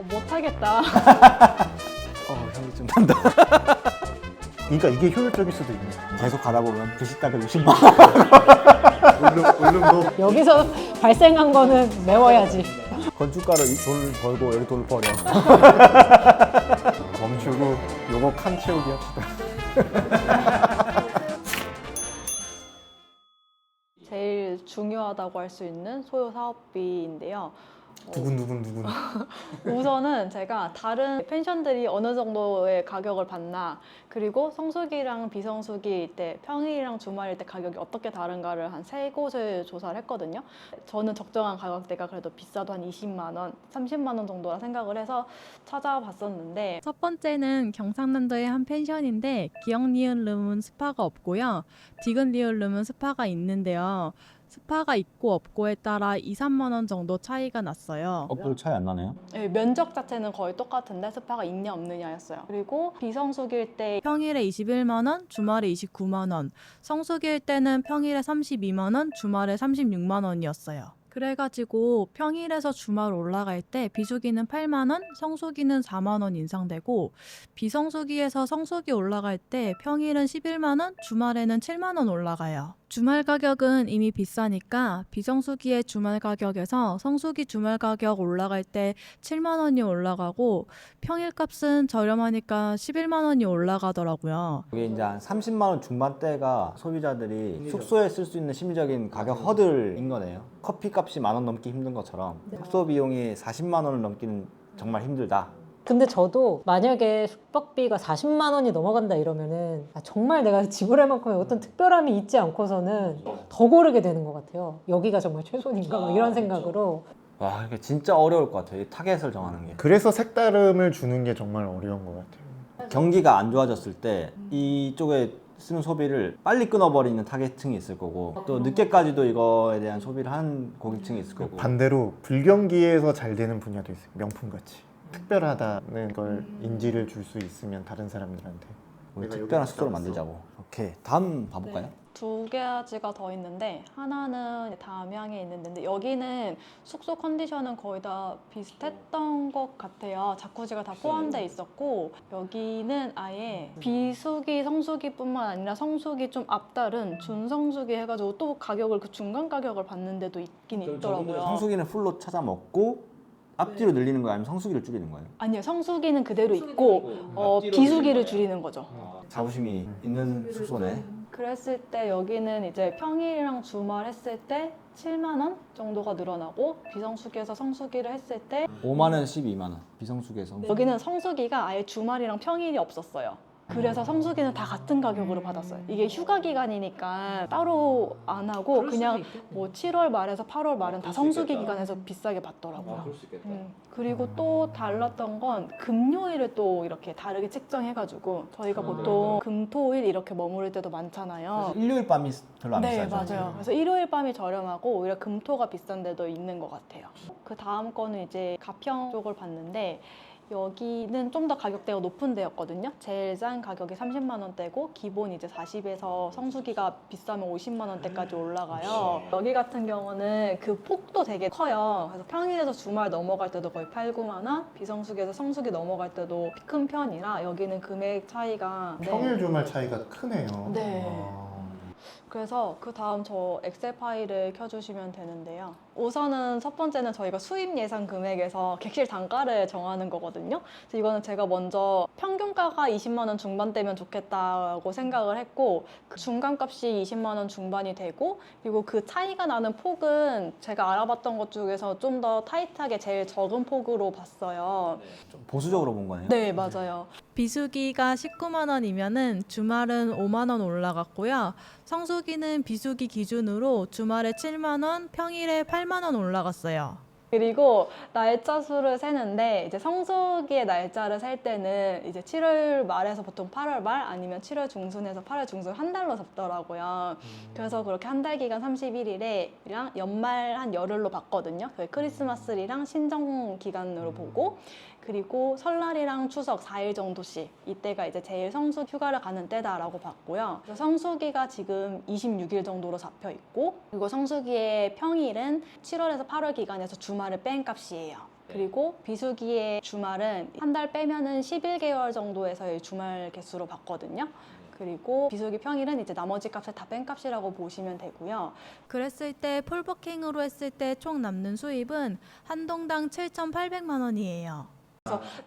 못하겠다. 형이 좀 난다. 그러니까 이게 효율적일 수도 있네. 계속 가다 보면 부식당을 60만 원. 울릉도 여기서 발생한 거는 메워야지. 건축가로 돈을 벌고 여기 돈을 버려. 멈추고 요거 칸 채우기 합시다. 제일 중요하다고 할 수 있는 소요 사업비인데요. 누군. 우선은 제가 다른 펜션들이 어느 정도의 가격을 받나, 그리고 성수기랑 비성수기일 때, 평일이랑 주말일 때 가격이 어떻게 다른가를 한 3곳을 조사를 했거든요. 저는 적정한 가격대가 그래도 비싸도 한 20만 원, 30만 원 정도라 생각을 해서 찾아봤었는데, 첫 번째는 경상남도의 한 펜션인데 기역 니은 름은 스파가 없고요. 디귿 리을 름은 스파가 있는데요. 스파가 있고 없고에 따라 2, 3만 원 정도 차이가 났어요. 별 차이 안 나네요. 네, 면적 자체는 거의 똑같은데 스파가 있냐 없느냐였어요. 그리고 비성수기일 때 평일에 21만 원, 주말에 29만 원. 성수기일 때는 평일에 32만 원, 주말에 36만 원이었어요. 그래가지고 평일에서 주말 올라갈 때 비수기는 8만 원, 성수기는 4만 원 인상되고, 비성수기에서 성수기 올라갈 때 평일은 11만 원, 주말에는 7만 원 올라가요. 주말 가격은 이미 비싸니까 비성수기의 주말 가격에서 성수기 주말 가격 올라갈 때 7만 원이 올라가고, 평일 값은 저렴하니까 11만 원이 올라가더라고요. 이게 이제 한 30만 원 중반대가 소비자들이 숙소에 쓸 수 있는 심리적인 가격 허들인 거네요. 커피 값이 10,000원 넘기 힘든 것처럼 숙소 비용이 40만 원을 넘기는 정말 힘들다. 근데 저도 만약에 숙박비가 40만 원이 넘어간다 이러면은 정말 내가 지불할 만큼의 어떤 특별함이 있지 않고서는 더 고르게 되는 것 같아요. 여기가 정말 최선인가 막 이런 생각으로. 와, 이게 진짜 어려울 것 같아요. 이 타겟을 정하는 게. 그래서 색다름을 주는 게 정말 어려운 것 같아요. 경기가 안 좋아졌을 때 이쪽에 쓰는 소비를 빨리 끊어버리는 타겟층이 있을 거고, 또 늦게까지도 이거에 대한 소비를 하는 고객층이 있을 거고. 반대로 불경기에서 잘 되는 분야도 있어요. 명품같이. 특별하다는 걸 인지를 줄 수 있으면 다른 사람들한테. 우리 특별한 숙소를 만들자고. 오케이, 다음 봐볼까요? 네. 2가지가 더 있는데, 하나는 담양에 있는데 여기는 숙소 컨디션은 거의 다 비슷했던 것 같아요. 자쿠지가 다 포함되어 있었고, 여기는 아예 비수기, 성수기뿐만 아니라 성수기 좀 앞다른 준성수기 해가지고 또 가격을 그 중간 가격을 받는 데도 있긴 있더라고요. 성수기는 풀로 찾아 먹고 앞뒤로 늘리는 거예요? 아니면 성수기를 줄이는 거예요? 아니요, 성수기는 그대로 있고 비수기를 줄이는 거죠. 자부심이 있는 숙소네. 그랬을 때 여기는 이제 평일이랑 주말 했을 때 7만 원 정도가 늘어나고, 비성수기에서 성수기를 했을 때 5만 원, 12만 원. 비성수기에서. 여기는 성수기가 아예 주말이랑 평일이 없었어요. 그래서 성수기는 다 같은 가격으로 받았어요. 이게 휴가 기간이니까 따로 안 하고 그냥 뭐 7월 말에서 8월 말은 다 성수기 기간에서 비싸게 받더라고요. 그리고 또 달랐던 건 금요일을 또 이렇게 다르게 책정해가지고, 저희가 보통 금토일 이렇게 머무를 때도 많잖아요. 일요일 밤이 별로 안 네, 비싸죠. 맞아요. 그래서 일요일 밤이 저렴하고 오히려 금토가 비싼 데도 있는 것 같아요. 그 다음 거는 이제 가평 쪽을 봤는데, 여기는 좀 더 가격대가 높은 데였거든요. 제일 싼 가격이 30만 원대고, 기본 이제 40에서 성수기가 비싸면 50만 원대까지 올라가요. 여기 같은 경우는 그 폭도 되게 커요. 그래서 평일에서 주말 넘어갈 때도 거의 8, 9만 원, 비성수기에서 성수기 넘어갈 때도 큰 편이라 여기는 금액 차이가 평일 주말 차이가 크네요. 네. 그래서 그 다음 저 엑셀 파일을 켜주시면 되는데요. 우선은 첫 번째는 저희가 수입 예상 금액에서 객실 단가를 정하는 거거든요. 그래서 이거는 제가 먼저 평균가가 20만 원 중반대면 좋겠다고 생각을 했고, 그 중간값이 20만 원 중반이 되고, 그리고 그 차이가 나는 폭은 제가 알아봤던 것 중에서 좀 더 타이트하게 제일 적은 폭으로 봤어요. 좀 보수적으로 본 거네요. 네, 맞아요. 비수기가 19만 원이면은 주말은 5만 원 올라갔고요. 성수기는 비수기 기준으로 주말에 7만 원, 평일에 8만 원 올라갔어요. 그리고 날짜 수를 세는데, 이제 성수기의 날짜를 셀 때는 이제 7월 말에서 보통 8월 말, 아니면 7월 중순에서 8월 중순 한 달로 잡더라고요. 그래서 그렇게 한 달 기간 31일에랑 연말 한 열흘로 봤거든요. 크리스마스랑 신정 기간으로 보고, 그리고 설날이랑 추석 4일 정도씩, 이때가 이제 제일 성수 휴가를 가는 때다라고 봤고요. 그래서 성수기가 지금 26일 정도로 잡혀 있고, 그리고 성수기의 평일은 7월에서 8월 기간에서 주말을 뺀 값이에요. 그리고 비수기의 주말은 한 달 빼면은 11개월 정도에서의 주말 개수로 봤거든요. 그리고 비수기 평일은 이제 나머지 값을 다 뺀 값이라고 보시면 되고요. 그랬을 때 풀부킹으로 했을 때 총 남는 수입은 한 동당 7,800만 원이에요.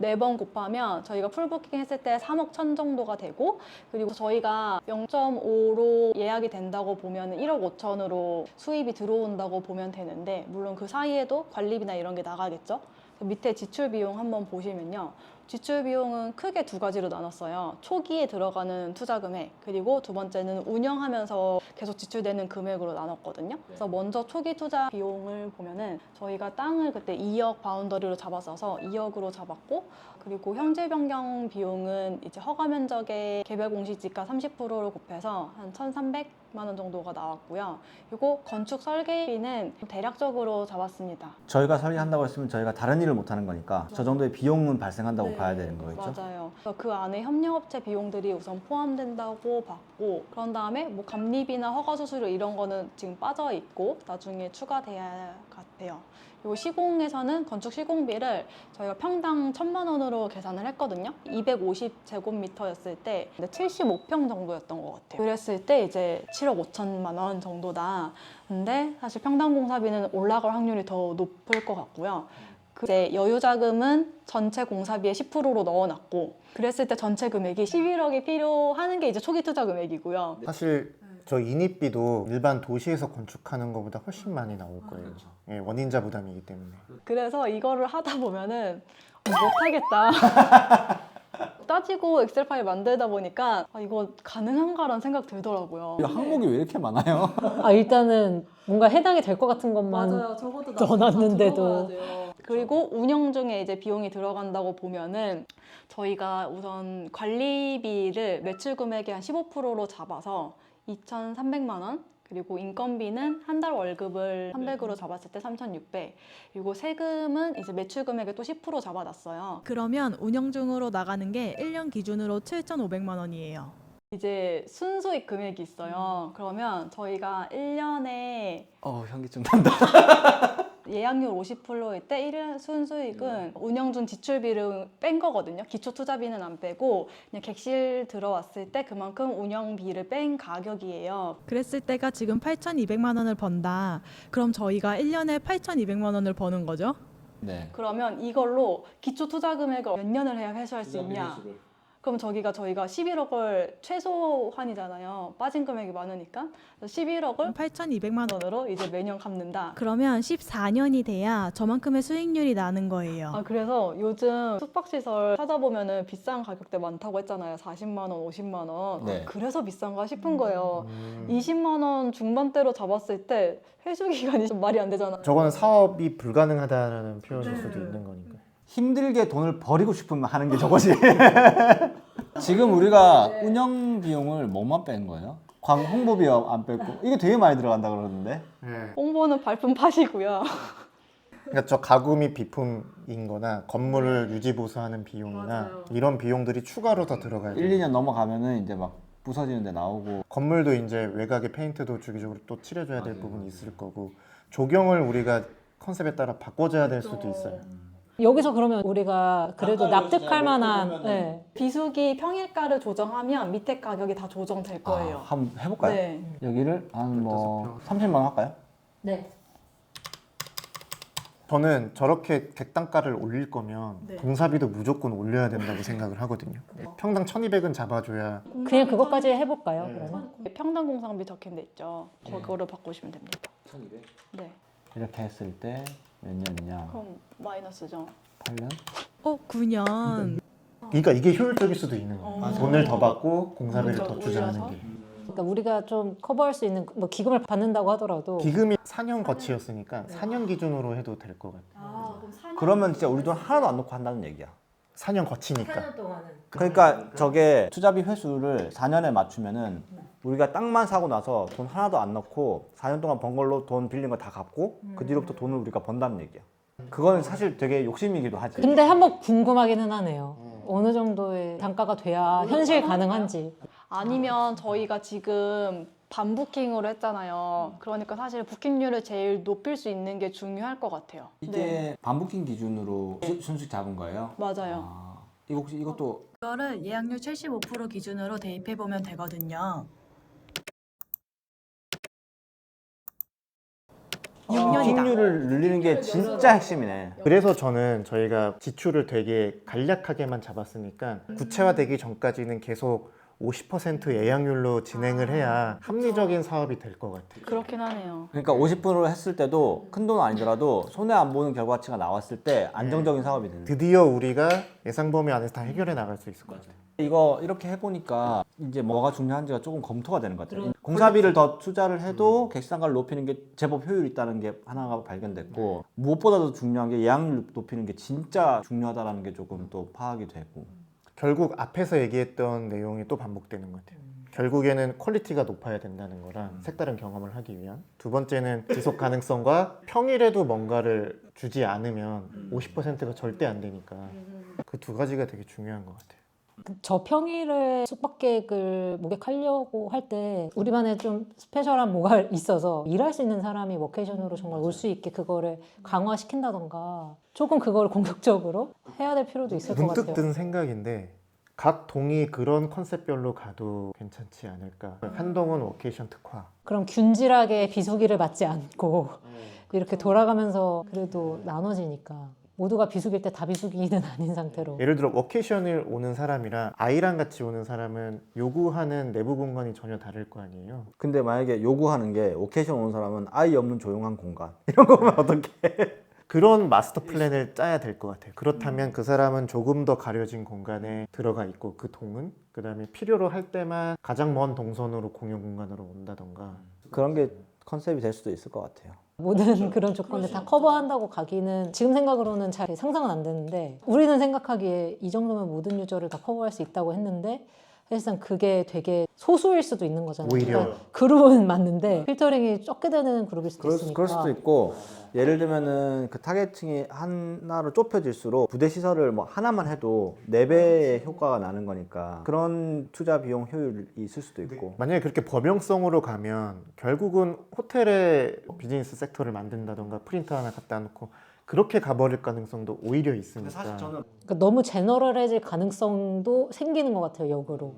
4번 곱하면 저희가 풀부킹 했을 때 3억 1천 정도가 되고, 그리고 저희가 0.5로 예약이 된다고 보면 1억 5천으로 수입이 들어온다고 보면 되는데, 물론 그 사이에도 관리비나 이런 게 나가겠죠. 밑에 지출 비용 한번 보시면요. 지출 비용은 크게 두 가지로 나눴어요. 초기에 들어가는 투자 금액, 그리고 두 번째는 운영하면서 계속 지출되는 금액으로 나눴거든요. 그래서 먼저 초기 투자 비용을 보면은 저희가 땅을 그때 2억 바운더리로 잡았어서 2억으로 잡았고, 그리고 형질 변경 비용은 이제 허가 면적의 개별 공시지가 30%를 곱해서 한 1,300만 원 정도가 나왔고요. 그리고 건축 설계비는 대략적으로 잡았습니다. 저희가 설계한다고 했으면 저희가 다른 일을 못 하는 거니까 저 정도의 비용은 발생한다고 봐야 되는 거겠죠? 맞아요. 그래서 그 안에 협력업체 비용들이 우선 포함된다고 봤고, 그런 다음에 뭐 감리비나 허가 수수료 이런 거는 지금 빠져 있고 나중에 추가돼야 같아요. 그리고 시공에서는 건축 시공비를 저희가 평당 1,000만 원으로 계산을 했거든요. 250제곱미터였을 때 75평 정도였던 것 같아요. 그랬을 때 이제 7억 5천만 원 정도다. 근데 사실 평당 공사비는 올라갈 확률이 더 높을 것 같고요. 이제 여유자금은 전체 공사비의 10%로 넣어놨고, 그랬을 때 전체 금액이 11억이 필요하는 게 이제 초기 투자 금액이고요. 사실 저 인입비도 일반 도시에서 건축하는 것보다 훨씬 많이 나올 거예요. 예, 원인자 부담이기 때문에. 그래서 이거를 하다 보면은 못하겠다. 따지고 엑셀 파일 만들다 보니까 이거 가능한가라는 생각 들더라고요. 이 항목이 왜 이렇게 많아요? 일단은 뭔가 해당이 될 것 같은 것만 적어도 넣어놨는데도. 그리고 운영 중에 이제 비용이 들어간다고 보면은 저희가 우선 관리비를 매출 금액의 한 15%로 잡아서 2,300만 원, 그리고 인건비는 한 달 월급을 300으로 잡았을 때 3,600, 그리고 세금은 이제 매출 금액을 또 10% 잡아놨어요. 그러면 운영 중으로 나가는 게 1년 기준으로 7,500만 원이에요. 이제 순수익 금액이 있어요. 그러면 저희가 1년에 현기증 난다. 예약률 50%일 때 1년 순수익은 운영 중 지출비를 뺀 거거든요. 기초 투자비는 안 빼고 그냥 객실 들어왔을 때 그만큼 운영비를 뺀 가격이에요. 그랬을 때가 지금 8,200만 원을 번다. 그럼 저희가 1년에 8,200만 원을 버는 거죠? 네. 그러면 이걸로 기초 투자 금액을 몇 년을 해야 회수할 수 있냐? 그럼 저희가 11억을 최소한이잖아요. 빠진 금액이 많으니까. 11억을 8,200만 원. 원으로 이제 매년 갚는다. 그러면 14년이 돼야 저만큼의 수익률이 나는 거예요. 그래서 요즘 숙박시설 찾아보면은 비싼 가격대 많다고 했잖아요. 40만 원, 50만 원. 네. 그래서 비싼가 싶은 거예요. 20만 원 중반대로 잡았을 때 회수 기간이 좀 말이 안 되잖아요. 저거는 사업이 불가능하다라는 표현일 수도 있는 거니까. 힘들게 돈을 버리고 싶으면 하는 게 저거지. 지금 우리가 운영 비용을 뭐만 뺀 거예요? 홍보비 안 뺐고 이게 되게 많이 들어간다 그러는데. 홍보는 발품 파시고요. 그러니까 저 가구 및 비품인 거나 건물을 유지 보수하는 비용이나 이런 비용들이 추가로 더 들어가야 1, 돼요. 2년 넘어가면은 이제 막 부서지는 데 나오고. 건물도 이제 외곽에 페인트도 주기적으로 또 칠해줘야 될 부분이 있을 거고, 조경을 우리가 컨셉에 따라 바꿔줘야 될 수도 있어요. 여기서 그러면 우리가 그래도 납득할 만한 네. 비수기 평일가를 조정하면 밑에 가격이 다 조정될 거예요. 한번 해볼까요? 네. 여기를 한 뭐 30만 원 할까요? 네. 저는 저렇게 객단가를 올릴 거면 네. 공사비도 무조건 올려야 된다고 생각을 하거든요. 평당 1,200은 잡아줘야. 그냥 그것까지 해볼까요? 그러면? 평당 공사비 적힌 데 있죠. 그거를 바꾸시면 됩니다. 1200? 네. 이렇게 했을 때 몇 년이냐? 그럼 마이너스죠. 8년? 9년. 그러니까 이게 효율적일 수도 있는 거예요. 돈을 더 받고 공사비를 그렇죠. 더 투자하는 올려서? 게. 그러니까 우리가 좀 커버할 수 있는 뭐 기금을 받는다고 하더라도 기금이 4년 거치였으니까 4년 기준으로 해도 될 것 같아요. 그러면 진짜 우리 돈 하나도 안 넣고 한다는 얘기야. 4년 거치니까. 그러니까 저게 투자비 회수를 4년에 맞추면은 우리가 땅만 사고 나서 돈 하나도 안 넣고 4년 동안 번 걸로 돈 빌린 거 다 갚고 그 뒤로부터 돈을 우리가 번다는 얘기야. 그거는 사실 되게 욕심이기도 하지. 근데 한번 궁금하기는 하네요. 어느 정도의 단가가 돼야 현실 가능한지. 아니면 저희가 지금 반부킹으로 했잖아요. 그러니까 사실 부킹률을 제일 높일 수 있는 게 중요할 것 같아요. 이게 네. 반부킹 기준으로 순수 잡은 거예요? 맞아요. 아, 이거 혹시 이것도 그거를 예약률 75% 기준으로 대입해 보면 되거든요. 6년이다. 부킹률을 늘리는 게 진짜 핵심이네. 그래서 저는 저희가 지출을 되게 간략하게만 잡았으니까 구체화되기 전까지는 계속 50% 예약률로 진행을 해야 합리적인 사업이 될 것 같아요. 그렇긴 하네요. 그러니까 50%로 했을 때도 큰 돈 아니더라도 손해 안 보는 결과치가 나왔을 때 안정적인 사업이 되는 거예요. 드디어 우리가 예상 범위 안에서 다 해결해 나갈 수 있을 것 같아요. 이거 이렇게 해보니까 이제 뭐가 중요한지가 조금 검토가 되는 것 같아요. 공사비를 더 투자를 해도 객실상가를 높이는 게 제법 효율이 있다는 게 하나가 발견됐고 무엇보다도 중요한 게 예약률 높이는 게 진짜 중요하다는 게 조금 또 파악이 되고 결국 앞에서 얘기했던 내용이 또 반복되는 것 같아요. 결국에는 퀄리티가 높아야 된다는 거랑 색다른 경험을 하기 위한. 두 번째는 지속 가능성과 평일에도 뭔가를 주지 않으면 50%가 절대 안 되니까 그 두 가지가 되게 중요한 것 같아요. 저 평일에 숙박 계획을 모객하려고 할 때 우리만의 좀 스페셜한 뭐가 있어서 일할 수 있는 사람이 워케이션으로 정말 올 수 있게 그거를 강화시킨다던가 조금 그걸 공격적으로 해야 될 필요도 있을 것 문득 같아요. 든 생각인데 각 동이 그런 컨셉별로 가도 괜찮지 않을까. 한동은 워케이션 특화. 그럼 균질하게 비수기를 맞지 않고 이렇게 돌아가면서 그래도 나눠지니까 모두가 비수기일 때 다 비수기는 아닌 상태로 예를 들어 워케이션을 오는 사람이랑 아이랑 같이 오는 사람은 요구하는 내부 공간이 전혀 다를 거 아니에요. 근데 만약에 요구하는 게 오케이션 오는 사람은 아이 없는 조용한 공간 이런 거면 어떡해? 그런 마스터 플랜을 짜야 될 것 같아요. 그렇다면 그 사람은 조금 더 가려진 공간에 들어가 있고 그 동은 그다음에 필요로 할 때만 가장 먼 동선으로 공용 공간으로 온다던가. 그런 게 컨셉이 될 수도 있을 것 같아요. 모든 그런 조건을 다 커버한다고 가기는 지금 생각으로는 잘 상상은 안 되는데 우리는 생각하기에 이 정도면 모든 유저를 다 커버할 수 있다고 했는데 사실상 그게 되게 소수일 수도 있는 거잖아요. 오히려. 그룹은 맞는데 필터링이 적게 되는 그룹일 수도 있으니까 그럴 수도 있고 예를 들면은 그 타겟층이 하나로 좁혀질수록 부대 시설을 뭐 하나만 해도 4배의 효과가 나는 거니까 그런 투자 비용 효율이 있을 수도 있고 만약에 그렇게 범용성으로 가면 결국은 호텔에 비즈니스 섹터를 만든다던가 프린터 하나 갖다 놓고 그렇게 가버릴 가능성도 오히려 있으니까. 그러니까 너무 제너럴해질 가능성도 생기는 것 같아요. 역으로.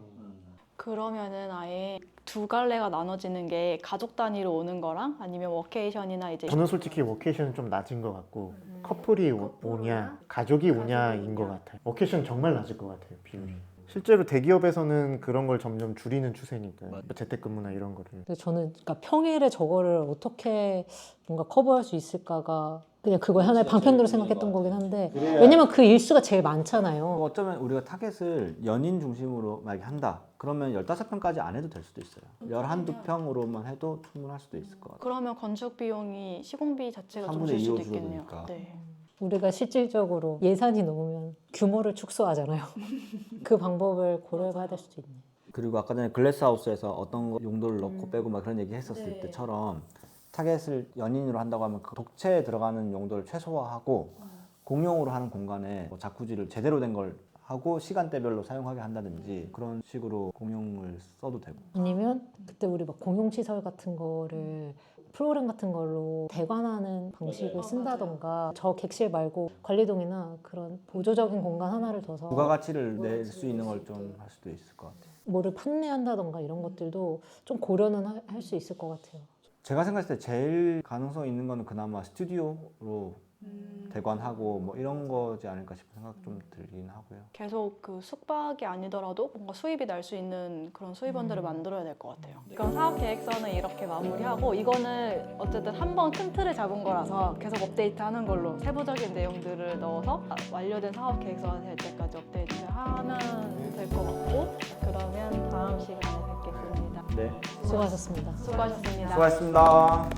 그러면은 아예 두 갈래가 나눠지는 게 가족 단위로 오는 거랑 아니면 워케이션이나 이제 저는 솔직히 워케이션은 좀 낮은 것 같고 커플이 오냐 가족이 오냐인 것 같아요. 워케이션 정말 낮을 것 같아요 비율이. 실제로 대기업에서는 그런 걸 점점 줄이는 추세니까 재택근무나 이런 거를. 근데 저는 그러니까 평일에 저거를 어떻게 뭔가 커버할 수 있을까가 그냥 그걸 하나의 방편으로 생각했던 거긴 한데 왜냐면 그 일수가 제일 많잖아요. 어쩌면 우리가 타겟을 연인 중심으로 만약에 한다 그러면 15평까지 안 해도 될 수도 있어요. 11~2평으로만 해도 충분할 수도 있을 것 같아요. 그러면 건축 비용이 시공비 자체가 좀 3분의 줄 2로 수도 있겠네요. 줄어드니까. 네. 우리가 실질적으로 예산이 넘으면 규모를 축소하잖아요. 그 방법을 고려해봐야 될 수도 있네. 그리고 아까 전에 글래스하우스에서 어떤 거 용도를 넣고 빼고 막 그런 얘기 했었을 때처럼 타겟을 연인으로 한다고 하면 그 독채에 들어가는 용도를 최소화하고 공용으로 하는 공간에 뭐 자쿠지를 제대로 된 걸 하고 시간대별로 사용하게 한다든지 그런 식으로 공용을 써도 되고 아니면 그때 우리 막 공용시설 같은 거를 프로그램 같은 걸로 대관하는 방식을 쓴다던가 저 객실 말고 관리동이나 그런 보조적인 공간 하나를 둬서 부가가치를 낼 수 있는 걸 좀 할 수도 있을 것 같아요. 뭐를 판매한다던가 이런 것들도 좀 고려는 할 수 있을 것 같아요. 제가 생각했을 때 제일 가능성 있는 거는 그나마 스튜디오로 대관하고 뭐 이런 거지 않을까 싶은 생각 좀 들긴 하고요. 계속 그 숙박이 아니더라도 뭔가 수입이 날 수 있는 그런 수입원들을 만들어야 될 것 같아요. 그럼 사업 계획서는 이렇게 마무리하고 이거는 어쨌든 한 번 큰 틀을 잡은 거라서 계속 업데이트하는 걸로 세부적인 내용들을 넣어서 완료된 사업 계획서가 될 때까지 업데이트를 하면 될 것 같고 그러면 다음 시간에 뵙겠습니다. 네, 수고하셨습니다. 수고하셨습니다. 수고하셨습니다.